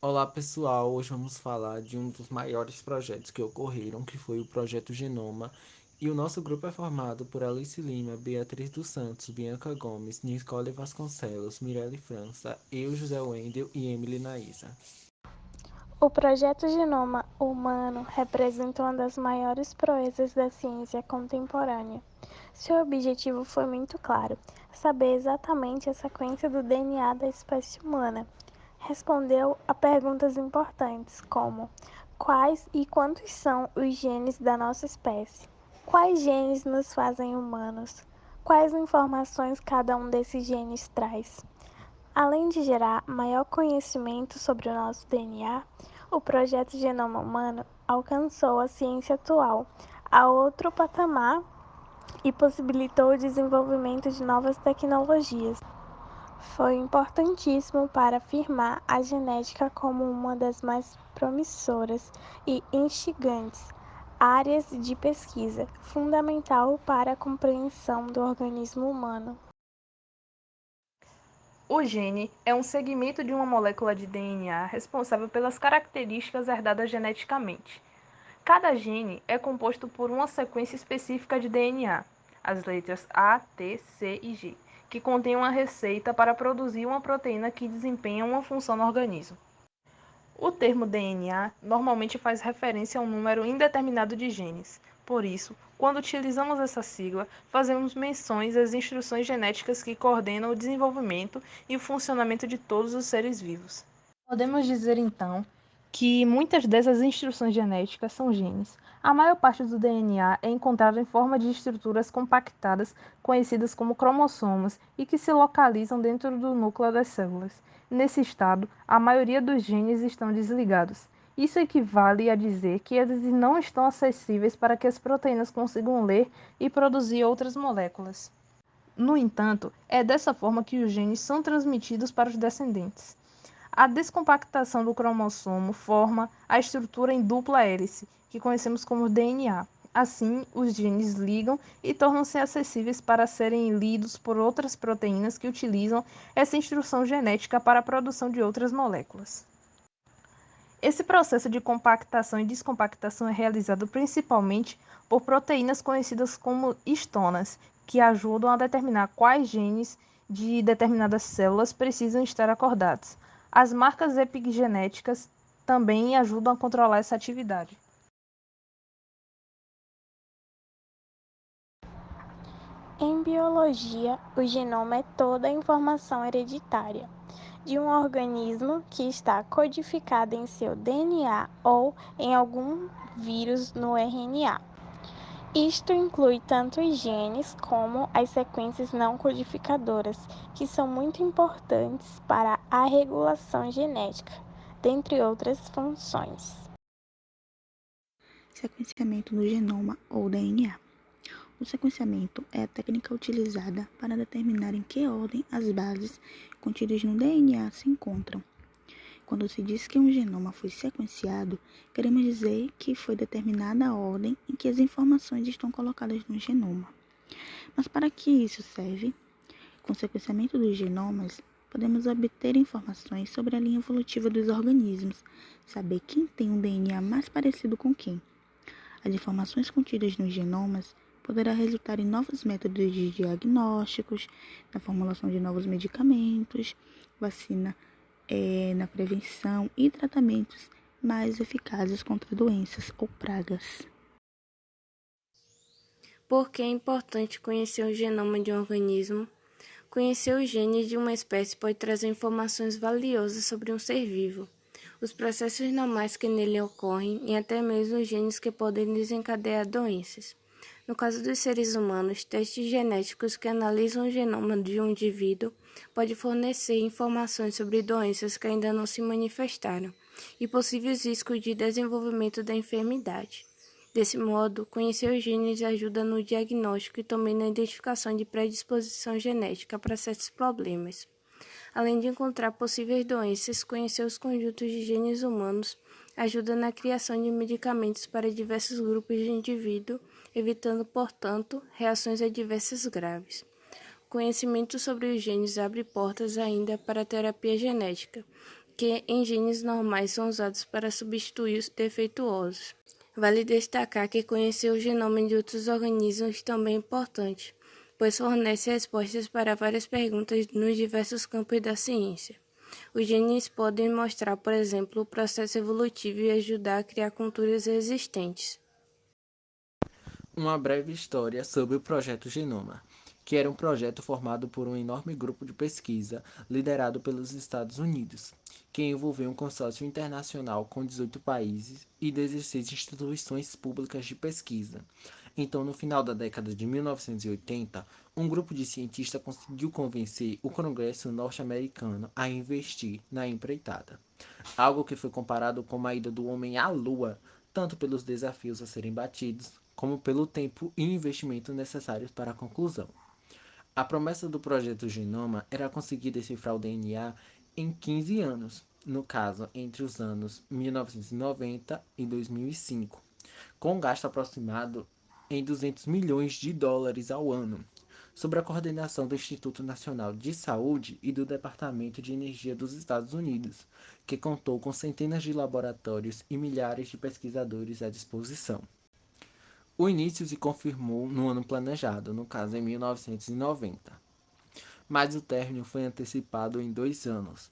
Olá pessoal, hoje vamos falar de um dos maiores projetos que ocorreram, que foi o Projeto Genoma. E o nosso grupo é formado por Alice Lima, Beatriz dos Santos, Bianca Gomes, Nicole Vasconcelos, Mirelle França, eu, José Wendel e Emily Naísa. O projeto Genoma Humano representa uma das maiores proezas da ciência contemporânea. Seu objetivo foi muito claro: saber exatamente a sequência do DNA da espécie humana. Respondeu a perguntas importantes como: quais e quantos são os genes da nossa espécie? Quais genes nos fazem humanos? Quais informações cada um desses genes traz? Além de gerar maior conhecimento sobre o nosso DNA, o projeto Genoma Humano alcançou a ciência atual a outro patamar e possibilitou o desenvolvimento de novas tecnologias. Foi importantíssimo para afirmar a genética como uma das mais promissoras e instigantes áreas de pesquisa, fundamental para a compreensão do organismo humano. O gene é um segmento de uma molécula de DNA responsável pelas características herdadas geneticamente. Cada gene é composto por uma sequência específica de DNA, as letras A, T, C e G, que contém uma receita para produzir uma proteína que desempenha uma função no organismo. O termo DNA normalmente faz referência a um número indeterminado de genes. Por isso, quando utilizamos essa sigla, fazemos menções às instruções genéticas que coordenam o desenvolvimento e o funcionamento de todos os seres vivos. Podemos dizer então que muitas dessas instruções genéticas são genes. A maior parte do DNA é encontrada em forma de estruturas compactadas, conhecidas como cromossomos, e que se localizam dentro do núcleo das células. Nesse estado, a maioria dos genes estão desligados. Isso equivale a dizer que eles não estão acessíveis para que as proteínas consigam ler e produzir outras moléculas. No entanto, é dessa forma que os genes são transmitidos para os descendentes. A descompactação do cromossomo forma a estrutura em dupla hélice, que conhecemos como DNA. Assim, os genes ligam e tornam-se acessíveis para serem lidos por outras proteínas que utilizam essa instrução genética para a produção de outras moléculas. Esse processo de compactação e descompactação é realizado principalmente por proteínas conhecidas como histonas, que ajudam a determinar quais genes de determinadas células precisam estar acordados. As marcas epigenéticas também ajudam a controlar essa atividade. Em biologia, o genoma é toda a informação hereditária de um organismo que está codificada em seu DNA ou em algum vírus no RNA. Isto inclui tanto os genes como as sequências não codificadoras, que são muito importantes para a regulação genética, dentre outras funções. Sequenciamento do genoma ou DNA. O sequenciamento é a técnica utilizada para determinar em que ordem as bases contidas no DNA se encontram. Quando se diz que um genoma foi sequenciado, queremos dizer que foi determinada a ordem em que as informações estão colocadas no genoma. Mas para que isso serve? Com o sequenciamento dos genomas, podemos obter informações sobre a linha evolutiva dos organismos, saber quem tem um DNA mais parecido com quem. As informações contidas nos genomas poderá resultar em novos métodos de diagnósticos, na formulação de novos medicamentos, vacina na prevenção e tratamentos mais eficazes contra doenças ou pragas. Por que é importante conhecer o genoma de um organismo? Conhecer os genes de uma espécie pode trazer informações valiosas sobre um ser vivo, os processos normais que nele ocorrem e até mesmo os genes que podem desencadear doenças. No caso dos seres humanos, testes genéticos que analisam o genoma de um indivíduo podem fornecer informações sobre doenças que ainda não se manifestaram e possíveis riscos de desenvolvimento da enfermidade. Desse modo, conhecer os genes ajuda no diagnóstico e também na identificação de predisposição genética para certos problemas. Além de encontrar possíveis doenças, conhecer os conjuntos de genes humanos ajuda na criação de medicamentos para diversos grupos de indivíduos, evitando, portanto, reações adversas graves. O conhecimento sobre os genes abre portas ainda para a terapia genética, que em genes normais são usados para substituir os defeituosos. Vale destacar que conhecer o genoma de outros organismos também é importante, pois fornece respostas para várias perguntas nos diversos campos da ciência. Os genes podem mostrar, por exemplo, o processo evolutivo e ajudar a criar culturas resistentes. Uma breve história sobre o Projeto Genoma, que era um projeto formado por um enorme grupo de pesquisa liderado pelos Estados Unidos, que envolveu um consórcio internacional com 18 países e 16 instituições públicas de pesquisa. Então, no final da década de 1980, um grupo de cientistas conseguiu convencer o Congresso norte-americano a investir na empreitada, algo que foi comparado com a ida do homem à Lua, tanto pelos desafios a serem batidos, como pelo tempo e investimento necessários para a conclusão. A promessa do projeto Genoma era conseguir decifrar o DNA em 15 anos, no caso, entre os anos 1990 e 2005, com um gasto aproximado em 200 milhões de dólares ao ano, sob a coordenação do Instituto Nacional de Saúde e do Departamento de Energia dos Estados Unidos, que contou com centenas de laboratórios e milhares de pesquisadores à disposição. O início se confirmou no ano planejado, no caso em 1990, mas o término foi antecipado em 2 anos,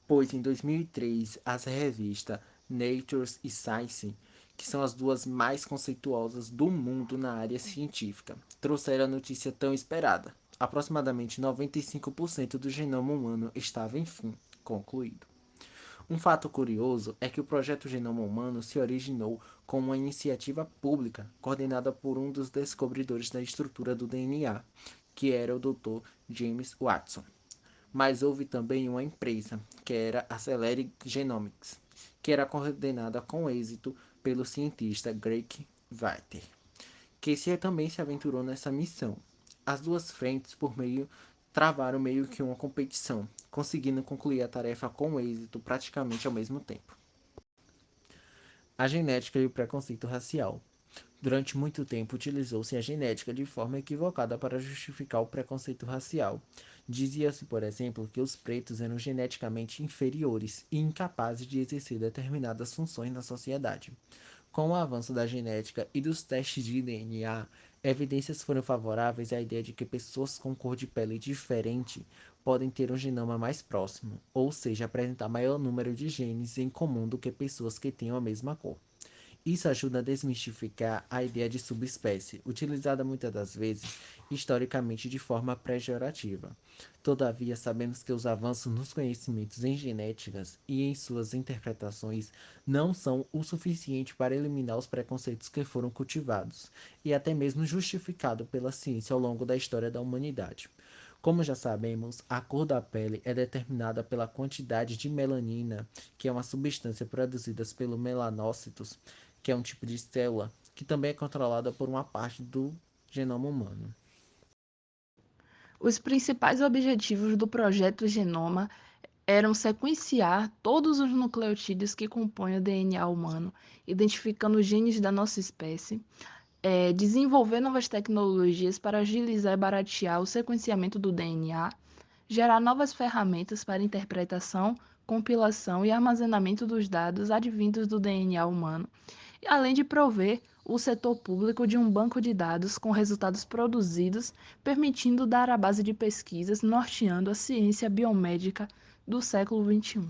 pois em 2003 as revistas Nature e Science, que são as duas mais conceituosas do mundo na área científica, trouxeram a notícia tão esperada. Aproximadamente 95% do genoma humano estava, enfim, concluído. Um fato curioso é que o projeto Genoma Humano se originou com uma iniciativa pública coordenada por um dos descobridores da estrutura do DNA, que era o Dr. James Watson. Mas houve também uma empresa, que era a Celere Genomics, que era coordenada com êxito pelo cientista Greg Weiter, que também se aventurou nessa missão. As duas frentes travaram meio que uma competição, conseguindo concluir a tarefa com êxito praticamente ao mesmo tempo. A genética e o preconceito racial. Durante muito tempo utilizou-se a genética de forma equivocada para justificar o preconceito racial. Dizia-se, por exemplo, que os pretos eram geneticamente inferiores e incapazes de exercer determinadas funções na sociedade. Com o avanço da genética e dos testes de DNA, evidências foram favoráveis à ideia de que pessoas com cor de pele diferente podem ter um genoma mais próximo, ou seja, apresentar maior número de genes em comum do que pessoas que tenham a mesma cor. Isso ajuda a desmistificar a ideia de subespécie, utilizada muitas das vezes historicamente de forma pejorativa. Todavia, sabemos que os avanços nos conhecimentos em genéticas e em suas interpretações não são o suficiente para eliminar os preconceitos que foram cultivados e até mesmo justificados pela ciência ao longo da história da humanidade. Como já sabemos, a cor da pele é determinada pela quantidade de melanina, que é uma substância produzida pelos melanócitos, que é um tipo de célula, que também é controlada por uma parte do genoma humano. Os principais objetivos do projeto Genoma eram sequenciar todos os nucleotídeos que compõem o DNA humano, identificando os genes da nossa espécie, desenvolver novas tecnologias para agilizar e baratear o sequenciamento do DNA, gerar novas ferramentas para interpretação, compilação e armazenamento dos dados advindos do DNA humano, além de prover o setor público de um banco de dados com resultados produzidos, permitindo dar a base de pesquisas norteando a ciência biomédica do século XXI.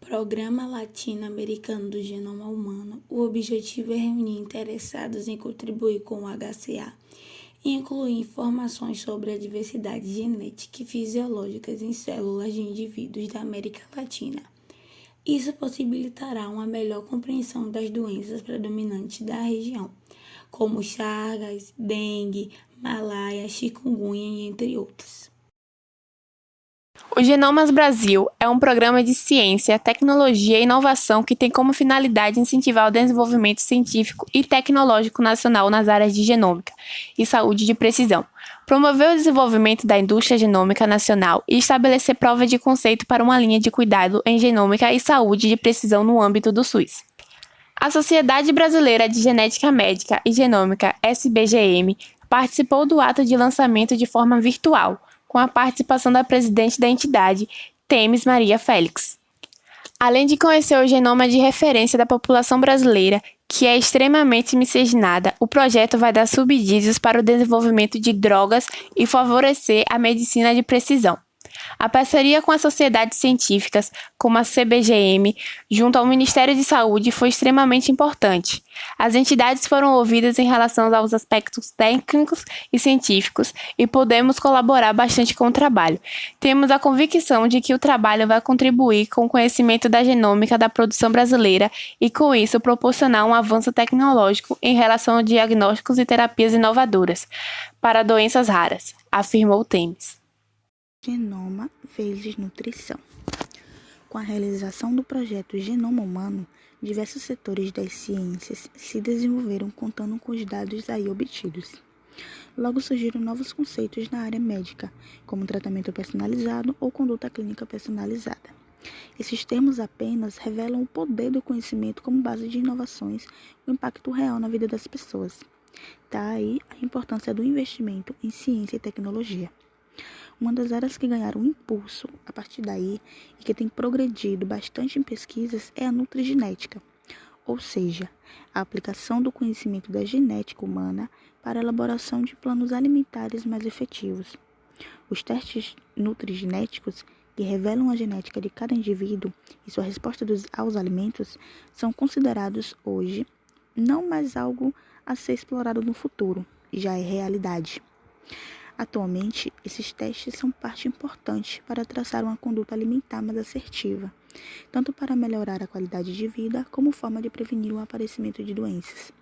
Programa Latino-Americano do Genoma Humano. O objetivo é reunir interessados em contribuir com o HCA e incluir informações sobre a diversidade genética e fisiológicas em células de indivíduos da América Latina. Isso possibilitará uma melhor compreensão das doenças predominantes da região, como Chagas, dengue, malária, chikungunya, entre outras. O Genomas Brasil é um programa de ciência, tecnologia e inovação que tem como finalidade incentivar o desenvolvimento científico e tecnológico nacional nas áreas de genômica e saúde de precisão, promover o desenvolvimento da indústria genômica nacional e estabelecer prova de conceito para uma linha de cuidado em genômica e saúde de precisão no âmbito do SUS. A Sociedade Brasileira de Genética Médica e Genômica, SBGM, participou do ato de lançamento de forma virtual, com a participação da presidente da entidade, Temes Maria Félix. Além de conhecer o genoma de referência da população brasileira, que é extremamente miscigenada, o projeto vai dar subsídios para o desenvolvimento de drogas e favorecer a medicina de precisão. A parceria com as sociedades científicas, como a CBGM, junto ao Ministério de Saúde, foi extremamente importante. As entidades foram ouvidas em relação aos aspectos técnicos e científicos e podemos colaborar bastante com o trabalho. Temos a convicção de que o trabalho vai contribuir com o conhecimento da genômica da produção brasileira e, com isso, proporcionar um avanço tecnológico em relação a diagnósticos e terapias inovadoras para doenças raras, afirmou Temes. Genoma vezes nutrição. Com a realização do projeto Genoma Humano, diversos setores das ciências se desenvolveram contando com os dados aí obtidos. Logo surgiram novos conceitos na área médica, como tratamento personalizado ou conduta clínica personalizada. Esses termos apenas revelam o poder do conhecimento como base de inovações com impacto real na vida das pessoas. Tá aí a importância do investimento em ciência e tecnologia. Uma das áreas que ganharam impulso a partir daí e que tem progredido bastante em pesquisas é a nutrigenética, ou seja, a aplicação do conhecimento da genética humana para a elaboração de planos alimentares mais efetivos. Os testes nutrigenéticos, que revelam a genética de cada indivíduo e sua resposta aos alimentos, são considerados hoje não mais algo a ser explorado no futuro, já é realidade. Atualmente, esses testes são parte importante para traçar uma conduta alimentar mais assertiva, tanto para melhorar a qualidade de vida como forma de prevenir o aparecimento de doenças.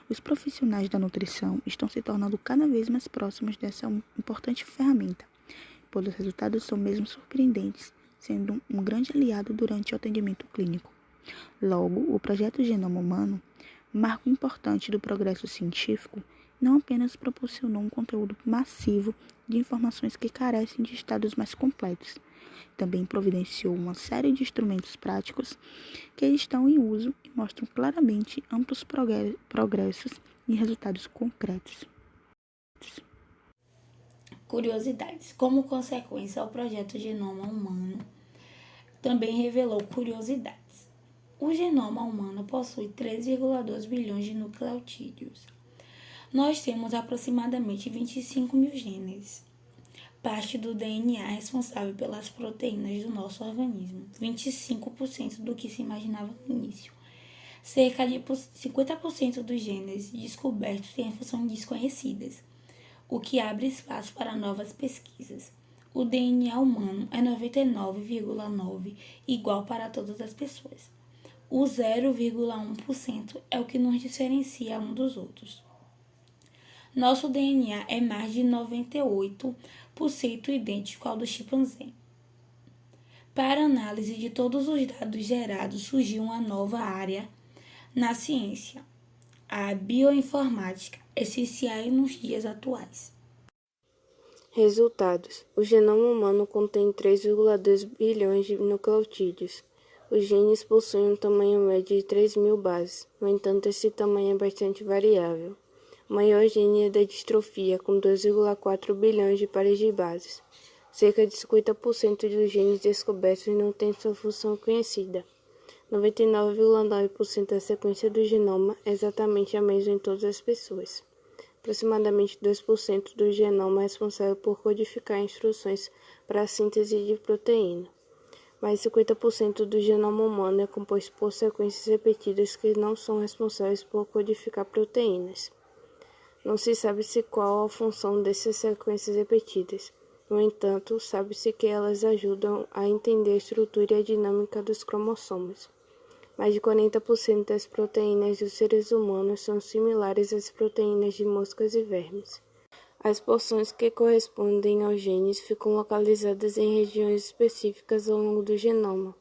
Os profissionais da nutrição estão se tornando cada vez mais próximos dessa importante ferramenta, pois os resultados são mesmo surpreendentes, sendo um grande aliado durante o atendimento clínico. Logo, o projeto Genoma Humano, marco importante do progresso científico, não apenas proporcionou um conteúdo massivo de informações que carecem de estados mais completos, também providenciou uma série de instrumentos práticos que estão em uso e mostram claramente amplos progressos e resultados concretos. Curiosidades. Como consequência ao projeto Genoma Humano, também revelou curiosidades. O genoma humano possui 3,2 bilhões de nucleotídeos. Nós temos aproximadamente 25 mil genes. Parte do DNA é responsável pelas proteínas do nosso organismo, 25% do que se imaginava no início. Cerca de 50% dos genes descobertos têm funções desconhecidas, o que abre espaço para novas pesquisas. O DNA humano é 99,9% igual para todas as pessoas. O 0,1% é o que nos diferencia um dos outros. Nosso DNA é mais de 98% idêntico ao do chimpanzé. Para análise de todos os dados gerados, surgiu uma nova área na ciência, a bioinformática, essencial nos dias atuais. Resultados. O genoma humano contém 3,2 bilhões de nucleotídeos. Os genes possuem um tamanho médio de 3.000 bases, no entanto, esse tamanho é bastante variável. O maior gene é da distrofia, com 2,4 bilhões de pares de bases. Cerca de 50% dos genes descobertos não têm sua função conhecida. 99,9% da sequência do genoma é exatamente a mesma em todas as pessoas. Aproximadamente 2% do genoma é responsável por codificar instruções para a síntese de proteína. Mais de 50% do genoma humano é composto por sequências repetidas que não são responsáveis por codificar proteínas. Não se sabe qual a função dessas sequências repetidas. No entanto, sabe-se que elas ajudam a entender a estrutura e a dinâmica dos cromossomos. Mais de 40% das proteínas dos seres humanos são similares às proteínas de moscas e vermes. As porções que correspondem aos genes ficam localizadas em regiões específicas ao longo do genoma.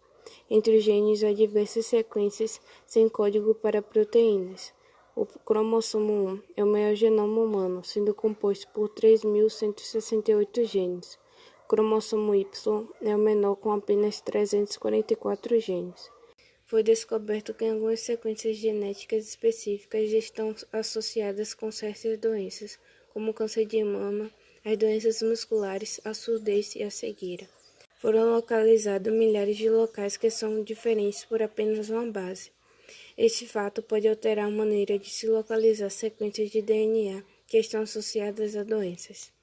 Entre os genes há diversas sequências sem código para proteínas. O cromossomo 1 é o maior genoma humano, sendo composto por 3.168 genes. O cromossomo Y é o menor, com apenas 344 genes. Foi descoberto que algumas sequências genéticas específicas estão associadas com certas doenças, como o câncer de mama, as doenças musculares, a surdez e a cegueira. Foram localizados milhares de locais que são diferentes por apenas uma base. Este fato pode alterar a maneira de se localizar sequências de DNA que estão associadas a doenças.